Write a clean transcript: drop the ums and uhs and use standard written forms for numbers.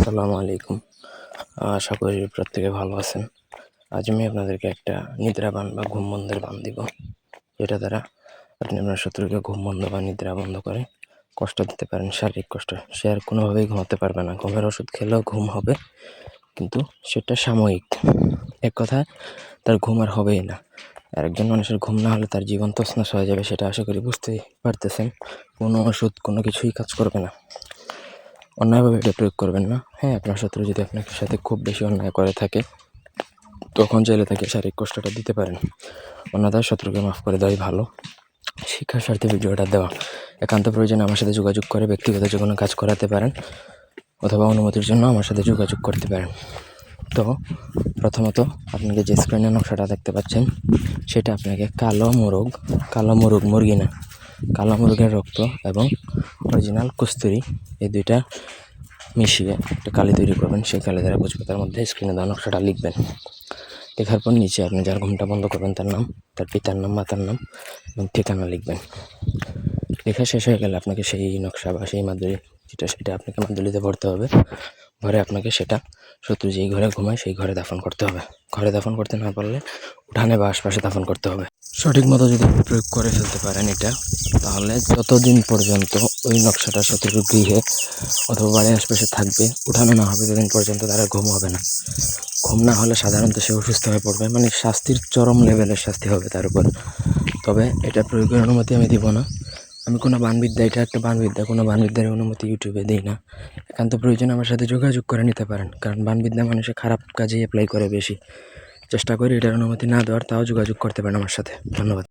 আসসালামু আলাইকুম। আশা করি প্রত্যেকে ভালো আছেন। আজ আমি আপনাদেরকে একটা নিদ্রা বান বা ঘুম বন্ধের বান দিব, যেটা দ্বারা আপনি আপনার শত্রুকে ঘুম বন্ধ বা নিদ্রা বন্ধ করে কষ্ট দিতে পারেন, শারীরিক কষ্ট। সে আর কোনোভাবেই ঘুমাতে পারবে না। ঘুমের ওষুধ খেলেও ঘুম হবে, কিন্তু সেটা সাময়িক। এক কথায় তার ঘুম আর হবেই না। আর একজন মানুষের ঘুম না হলে তার জীবন তছনছ হয়ে যাবে, সেটা আশা করি বুঝতেই পারতেছেন। কোনো ওষুধ কোনো কিছুই কাজ করবে না। অন্যায়ভাবে এটা প্রয়োগ করবেন না। হ্যাঁ, আপনার শত্রু যদি আপনার সাথে খুব বেশি অন্যায় করে থাকে, তখন চাইলে তাকে শারীরিক কষ্টটা দিতে পারেন। অন্যথায় শত্রুকে মাফ করে দেওয়াই ভালো। শিক্ষার স্বার্থে ভিডিওটা দেওয়া। একান্ত প্রয়োজনে আমার সাথে যোগাযোগ করে ব্যক্তিগত যে কোনো কাজ করাতে পারেন, অথবা অনুমতির জন্য আমার সাথে যোগাযোগ করতে পারেন। তো প্রথমত আপনাকে যে স্ক্রিনে নকশাটা দেখতে পাচ্ছেন, সেটা আপনাকে কালো মোরগ, মুরগি না, কালো মুরগের রক্ত এবং অরিজিনাল কস্তুরি, এই দুইটা মিশিয়ে একটা কালি তৈরি করবেন। সেই কালি দ্বারা ভোজপাতার মধ্যে স্ক্রিনে দেওয়া নকশাটা লিখবেন। লেখার পর নিচে আপনি যার ঘুমটা বন্ধ করবেন তার নাম, তার পিতার নাম, মাতার নাম এবং ঠিকানা লিখবেন। লেখা শেষ হয়ে গেলে আপনাকে সেই নকশা বা সেই মাদুলি সেটা আপনাকে মাদুলিতে ভরতে হবে। ঘরে আপনাকে সেটা শত্রু যেই ঘরে ঘুমায় সেই ঘরে দাফন করতে হবে। ঘরে দাফন করতে না পারলে উঠানে বা আশপাশে দাফন করতে হবে। সঠিক মতো যদি প্রয়োগ করে ফেলতে পারেন এটা, তাহলে যতদিন পর্যন্ত ওই নকশাটা শত্রুর গৃহে অথবা বাড়ির আশপাশে থাকবে, উঠানো না হবে, ততদিন পর্যন্ত তারা ঘুম হবে না। ঘুম না হলে সাধারণত সে অসুস্থ হয়ে পড়বে, মানে শাস্তির চরম লেভেলের শাস্তি হবে তার উপর। তবে এটা প্রয়োগের অনুমতি আমি দিব না। আমি কোনো বানবিদ্যা, এটা একটা বানবিদ্যা, কোনো বানবিদ্যার অনুমতি ইউটিউবে দিই না। একান্ত প্রয়োজনে আমার সাথে যোগাযোগ করে নিতে পারেন, কারণ বানবিদ্যা মানুষে খারাপ কাজে অ্যাপ্লাই করে বেশি। চেষ্টা করি এটার অনুমতি না দেওয়ার, তাও যোগাযোগ করতে পারেন আমার সাথে। ধন্যবাদ।